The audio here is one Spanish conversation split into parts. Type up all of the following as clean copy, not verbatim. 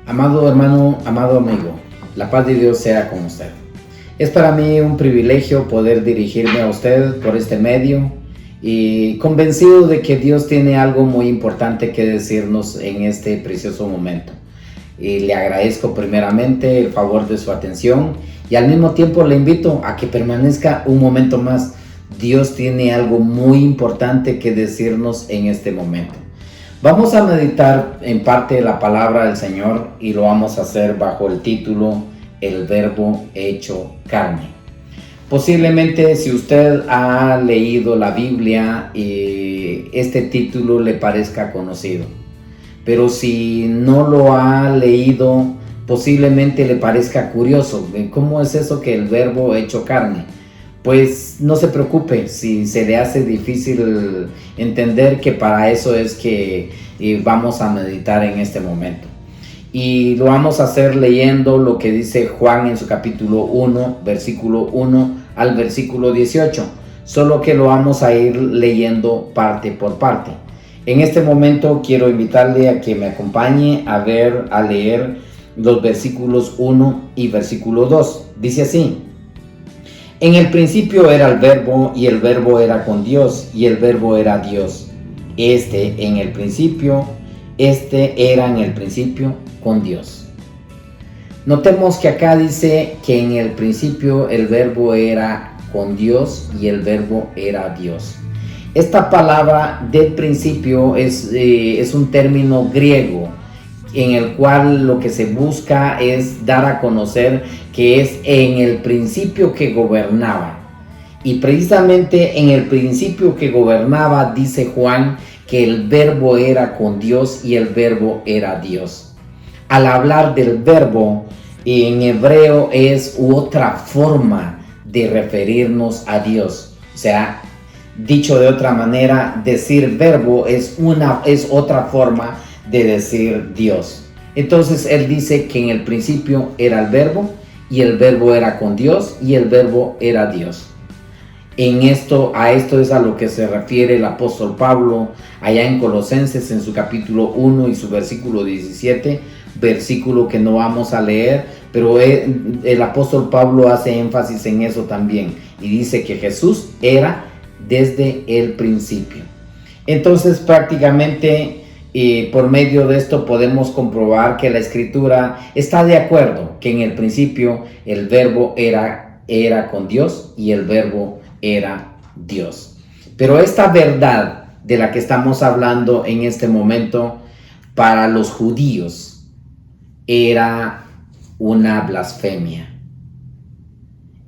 Amado hermano, amado amigo, la paz de Dios sea con usted. Es para mí un privilegio poder dirigirme a usted por este medio y convencido de que Dios tiene algo muy importante que decirnos en este precioso momento. Y le agradezco primeramente el favor de su atención y al mismo tiempo le invito a que permanezca un momento más. Dios tiene algo muy importante que decirnos en este momento. Vamos a meditar en parte de la palabra del Señor y lo vamos a hacer bajo el título El Verbo hecho carne. Posiblemente si usted ha leído la Biblia, este título le parezca conocido. Pero si no lo ha leído, posiblemente le parezca curioso. ¿Cómo es eso que el Verbo hecho carne? Pues no se preocupe si se le hace difícil entender, que para eso es que vamos a meditar en este momento. Y lo vamos a hacer leyendo lo que dice Juan en su capítulo 1, versículo 1 al versículo 18. Solo que lo vamos a ir leyendo parte por parte. En este momento quiero invitarle a que me acompañe a leer los versículos 1 y versículo 2. Dice así: En el principio era el Verbo, y el Verbo era con Dios, y el Verbo era Dios. Este era en el principio con Dios. Notemos que acá dice que en el principio el Verbo era con Dios y el Verbo era Dios. Esta palabra del principio es un término griego, en el cual lo que se busca es dar a conocer que es en el principio que gobernaba. Y precisamente en el principio que gobernaba, dice Juan, que el Verbo era con Dios y el Verbo era Dios. Al hablar del Verbo, en hebreo es otra forma de referirnos a Dios. O sea, dicho de otra manera, decir Verbo es otra forma de decir Dios. Entonces él dice que en el principio era el Verbo, y el Verbo era con Dios y el Verbo era Dios. A esto es a lo que se refiere el apóstol Pablo allá en Colosenses en su capítulo 1 y su versículo 17, versículo que no vamos a leer, pero el apóstol Pablo hace énfasis en eso también y dice que Jesús era desde el principio. Entonces prácticamente por medio de esto podemos comprobar que la Escritura está de acuerdo que en el principio el Verbo era con Dios y el Verbo era Dios. Pero esta verdad de la que estamos hablando en este momento, para los judíos era una blasfemia.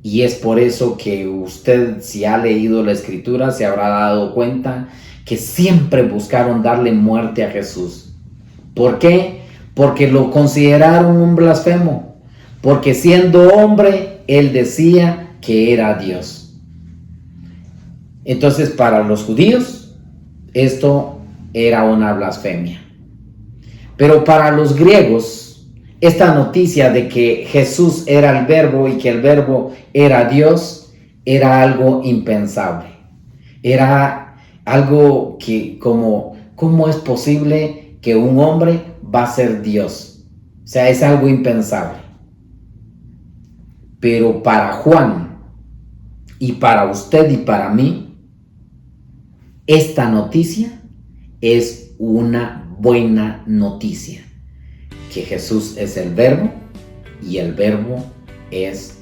Y es por eso que usted, si ha leído la Escritura, se habrá dado cuenta que siempre buscaron darle muerte a Jesús. ¿Por qué? Porque lo consideraron un blasfemo. Porque siendo hombre, él decía que era Dios. Entonces, para los judíos, esto era una blasfemia. Pero para los griegos, esta noticia de que Jesús era el Verbo y que el Verbo era Dios, era algo impensable. Era algo que ¿cómo es posible que un hombre va a ser Dios? O sea, es algo impensable. Pero para Juan, y para usted y para mí, esta noticia es una buena noticia. Que Jesús es el Verbo y el Verbo es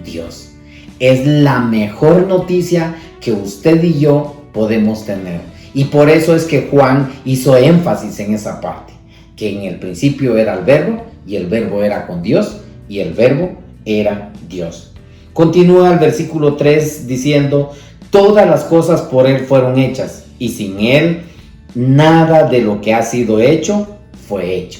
Dios. Es la mejor noticia que usted y yo podemos tener. Y por eso es que Juan hizo énfasis en esa parte. Que en el principio era el Verbo y el Verbo era con Dios y el Verbo era Dios. Continúa el versículo 3 diciendo: todas las cosas por Él fueron hechas, y sin Él nada de lo que ha sido hecho fue hecho.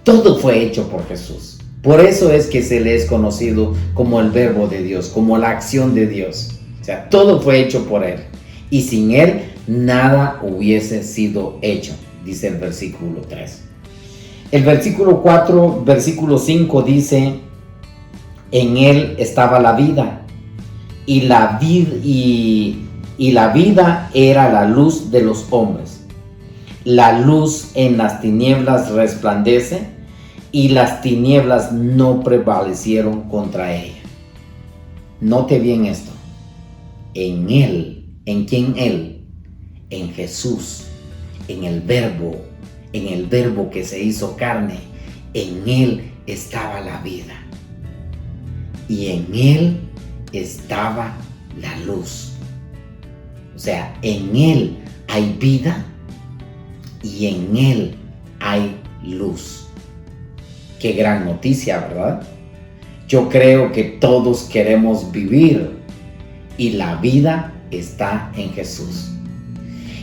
Todo fue hecho por Jesús. Por eso es que se le es conocido como el Verbo de Dios, como la acción de Dios. O sea, todo fue hecho por Él, y sin Él nada hubiese sido hecho, dice el versículo 3. El versículo 4, versículo 5 dice: en Él estaba la vida, y la vida era la luz de los hombres. La luz en las tinieblas resplandece, y las tinieblas no prevalecieron contra ella. Note bien esto. En Él, ¿en quién Él? En Jesús, en el Verbo que se hizo carne. En Él estaba la vida. Y en Él estaba la luz. O sea, en Él hay vida y en Él hay luz. Qué gran noticia, ¿verdad? Yo creo que todos queremos vivir y la vida está en Jesús.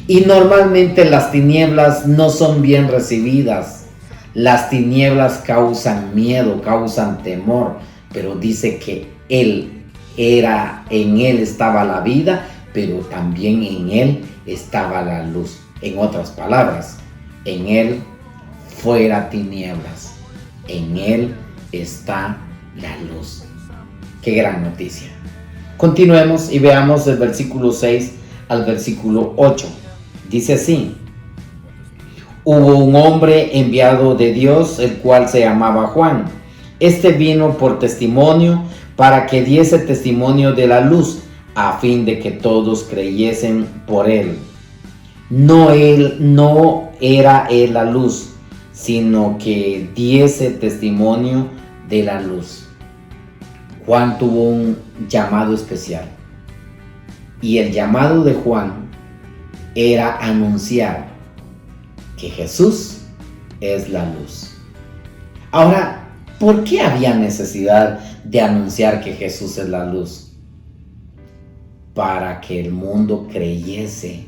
Y normalmente las tinieblas no son bien recibidas. Las tinieblas causan miedo, causan temor, pero dice que en Él estaba la vida, pero también en Él estaba la luz. En otras palabras, en Él fuera tinieblas, en Él está la luz. Qué gran noticia. Continuemos y veamos el versículo 6 al versículo 8. Dice así: hubo un hombre enviado de Dios, el cual se llamaba Juan. Este vino por testimonio, para que diese testimonio de la luz, a fin de que todos creyesen por él. No era él la luz, sino que diese testimonio de la luz. Juan tuvo un llamado especial, y el llamado de Juan era anunciar que Jesús es la luz. Ahora, ¿por qué había necesidad de anunciar que Jesús es la luz? Para que el mundo creyese,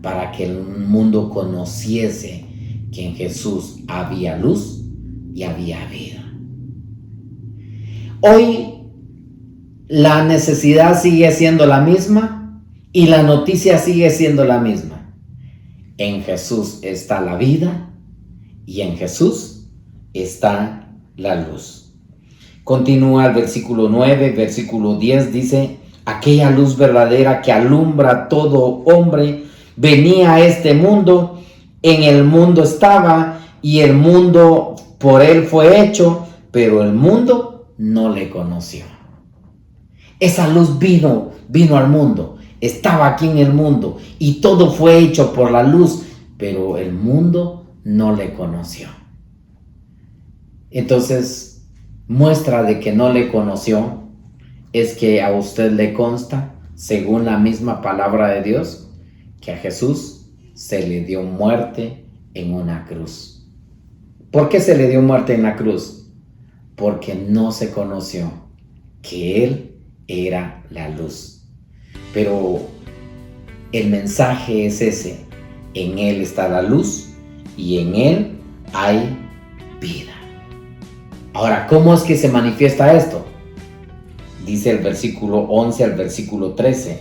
para que el mundo conociese que en Jesús había luz y había vida. Hoy la necesidad sigue siendo la misma y la noticia sigue siendo la misma. En Jesús está la vida y en Jesús está la luz. Continúa el versículo 9, versículo 10 dice: aquella luz verdadera que alumbra a todo hombre venía a este mundo, en el mundo estaba y el mundo por él fue hecho, pero el mundo no le conoció. Esa luz vino al mundo, estaba aquí en el mundo y todo fue hecho por la luz, pero el mundo no le conoció. Entonces, muestra de que no le conoció es que a usted le consta, según la misma palabra de Dios, que a Jesús se le dio muerte en una cruz. ¿Por qué se le dio muerte en la cruz? Porque no se conoció que Él era la luz. Pero el mensaje es ese: en Él está la luz y en Él hay vida. Ahora, ¿cómo es que se manifiesta esto? Dice el versículo 11 al versículo 13: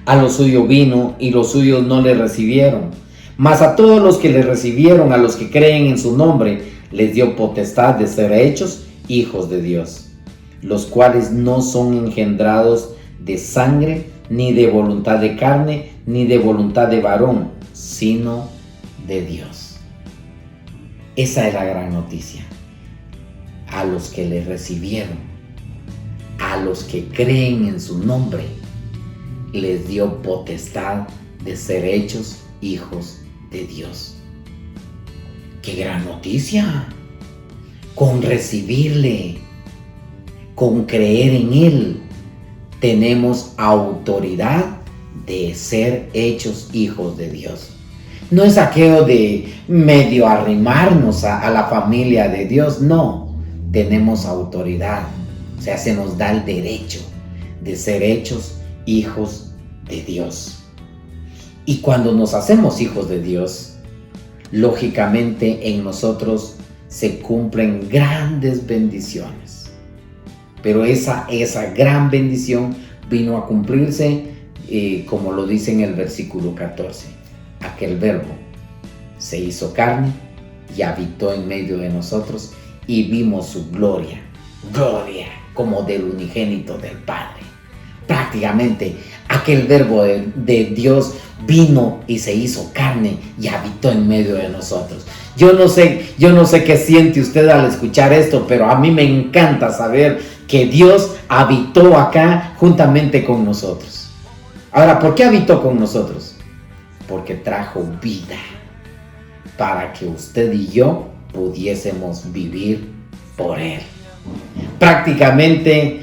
a lo suyo vino y los suyos no le recibieron, mas a todos los que le recibieron, a los que creen en su nombre, les dio potestad de ser hechos hijos de Dios, los cuales no son engendrados de sangre, ni de voluntad de carne, ni de voluntad de varón, sino de Dios. Esa es la gran noticia. A los que le recibieron, a los que creen en su nombre, les dio potestad de ser hechos hijos de Dios. ¡Qué gran noticia! Con recibirle, con creer en Él, tenemos autoridad de ser hechos hijos de Dios. No es aquello de medio arrimarnos a la familia de Dios, no. Tenemos autoridad, o sea, se nos da el derecho de ser hechos hijos de Dios. Y cuando nos hacemos hijos de Dios, lógicamente en nosotros se cumplen grandes bendiciones. Pero esa gran bendición vino a cumplirse, como lo dice en el versículo 14. Aquel Verbo se hizo carne y habitó en medio de nosotros y vimos su gloria como del unigénito del Padre. Prácticamente aquel Verbo de Dios vino y se hizo carne y habitó en medio de nosotros. Yo no sé qué siente usted al escuchar esto, pero a mí me encanta saber que Dios habitó acá juntamente con nosotros. Ahora, ¿por qué habitó con nosotros? Porque trajo vida para que usted y yo pudiésemos vivir por Él. Prácticamente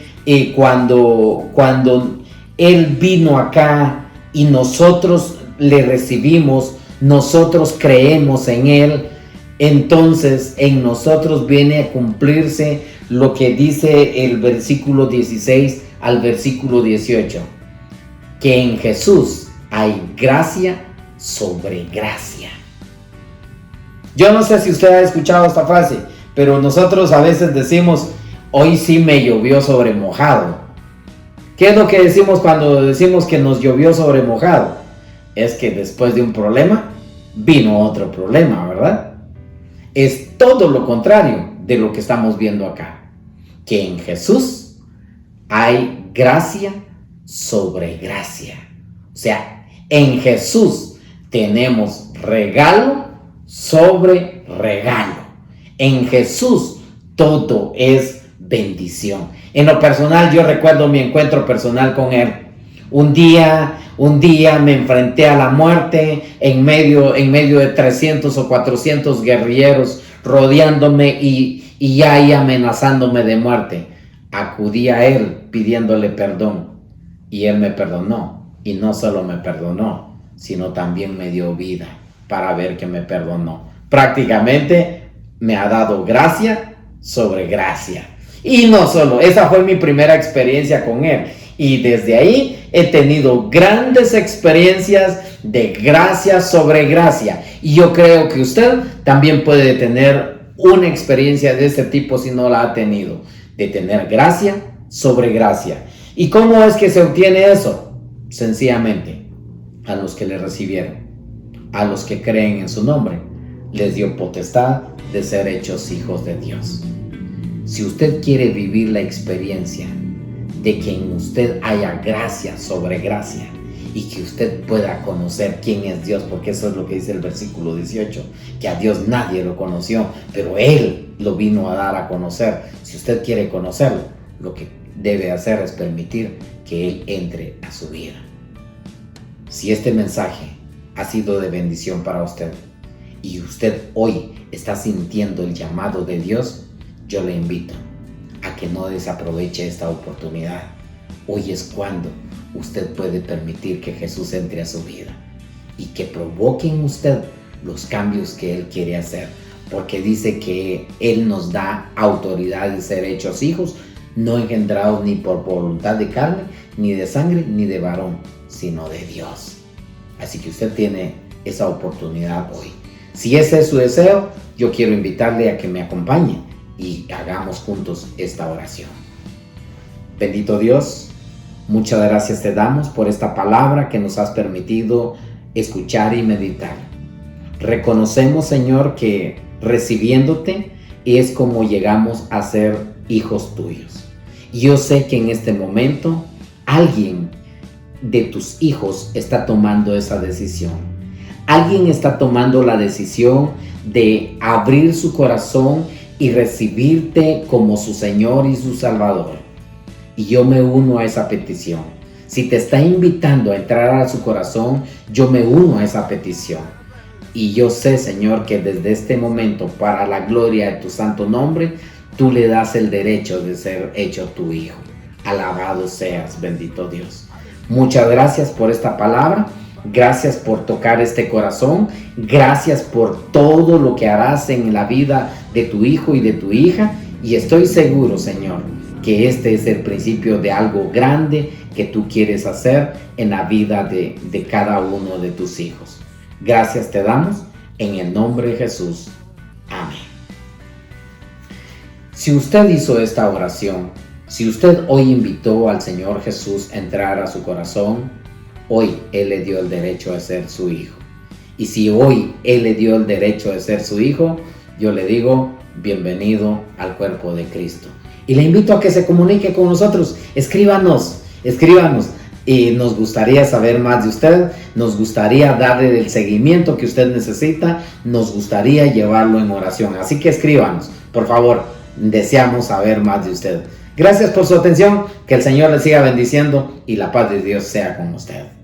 cuando Él vino acá y nosotros le recibimos, nosotros creemos en Él, entonces en nosotros viene a cumplirse lo que dice el versículo 16 al versículo 18, que en Jesús hay gracia sobre gracia. Yo no sé si usted ha escuchado esta frase, pero nosotros a veces decimos, hoy sí me llovió sobre mojado. ¿Qué es lo que decimos cuando decimos que nos llovió sobre mojado? Es que después de un problema, vino otro problema, ¿verdad? Es todo lo contrario de lo que estamos viendo acá. Que en Jesús hay gracia sobre gracia. O sea, en Jesús tenemos regalo sobre regalo. En Jesús todo es bendición. En lo personal, yo recuerdo mi encuentro personal con Él. Un día me enfrenté a la muerte en medio de 300 o 400 guerrilleros rodeándome y ya ahí amenazándome de muerte. Acudí a Él pidiéndole perdón y Él me perdonó. Y no solo me perdonó, sino también me dio vida para ver que me perdonó. Prácticamente me ha dado gracia sobre gracia. Y no solo, esa fue mi primera experiencia con Él. Y desde ahí he tenido grandes experiencias de gracia sobre gracia. Y yo creo que usted también puede tener una experiencia de este tipo si no la ha tenido. De tener gracia sobre gracia. ¿Y cómo es que se obtiene eso? Sencillamente, a los que le recibieron, a los que creen en su nombre, les dio potestad de ser hechos hijos de Dios. Si usted quiere vivir la experiencia de que en usted haya gracia sobre gracia y que usted pueda conocer quién es Dios, porque eso es lo que dice el versículo 18, que a Dios nadie lo conoció, pero Él lo vino a dar a conocer. Si usted quiere conocerlo, lo que debe hacer es permitir que Él entre a su vida. Si este mensaje ha sido de bendición para usted y usted hoy está sintiendo el llamado de Dios, yo le invito a que no desaproveche esta oportunidad. Hoy es cuando usted puede permitir que Jesús entre a su vida y que provoque en usted los cambios que Él quiere hacer, porque dice que Él nos da autoridad de ser hechos hijos, no engendrados ni por voluntad de carne, ni de sangre, ni de varón, sino de Dios. Así que usted tiene esa oportunidad hoy. Si ese es su deseo, yo quiero invitarle a que me acompañe y hagamos juntos esta oración. Bendito Dios, muchas gracias te damos por esta palabra que nos has permitido escuchar y meditar. Reconocemos, Señor, que recibiéndote es como llegamos a ser hijos tuyos. Y yo sé que en este momento alguien de tus hijos está tomando esa decisión. Alguien está tomando la decisión de abrir su corazón y recibirte como su Señor y su Salvador. Y yo me uno a esa petición. Si te está invitando a entrar a su corazón, yo me uno a esa petición. Y yo sé, Señor, que desde este momento, para la gloria de tu santo nombre, tú le das el derecho de ser hecho tu hijo. Alabado seas, bendito Dios. Muchas gracias por esta palabra. Gracias por tocar este corazón. Gracias por todo lo que harás en la vida de tu hijo y de tu hija. Y estoy seguro, Señor, que este es el principio de algo grande que tú quieres hacer en la vida de cada uno de tus hijos. Gracias te damos en el nombre de Jesús. Amén. Si usted hizo esta oración, si usted hoy invitó al Señor Jesús a entrar a su corazón, hoy Él le dio el derecho de ser su hijo. Y si hoy Él le dio el derecho de ser su hijo, yo le digo, bienvenido al cuerpo de Cristo. Y le invito a que se comunique con nosotros. Escríbanos y nos gustaría saber más de usted, nos gustaría darle el seguimiento que usted necesita, nos gustaría llevarlo en oración. Así que escríbanos, por favor, deseamos saber más de usted. Gracias por su atención, que el Señor le siga bendiciendo y la paz de Dios sea con usted.